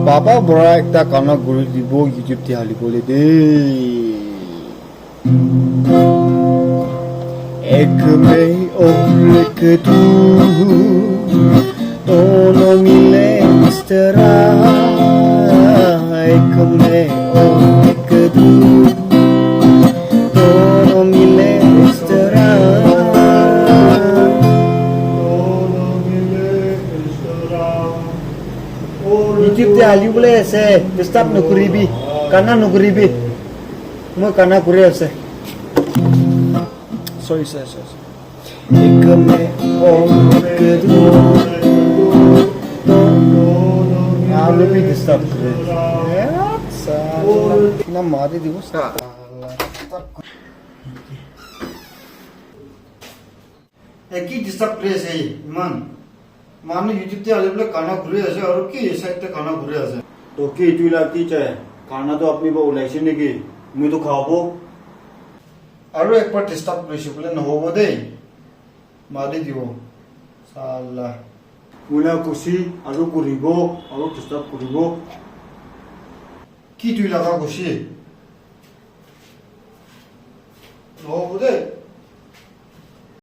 বাবা বড় একটা কানা করে দিব ইউটিউব তে হালি বলে দে এক মে এক তু दोनों मिले इस तरह एक मैं और एक तू दोनों मिले इस तरह YouTube te ali boleh se stop nukuribi kana nukuribi mo kana kure se sorry एक मैं और एक तू आप लोग भी डिस्टर्ब कर रहे हैं ना मारे दिवस एक ही डिस्टर्ब प्लेस है मान मान यूट्यूब ते आले बोले खाना घुरे আছে আর কি এই সাইডে খানা ঘুরে আছে তো কি তুই লাগতি চাই খানা তো আপনি বলাইছেন নাকি আমি তো খাবো আর একবার ডিস্টার্ব করেছি বলে না হবো দে মারি দিব সালা উলা খুশি আর করিব আর ডিস্টার্ব করিব কি তুই লাগা খুশি হবো দে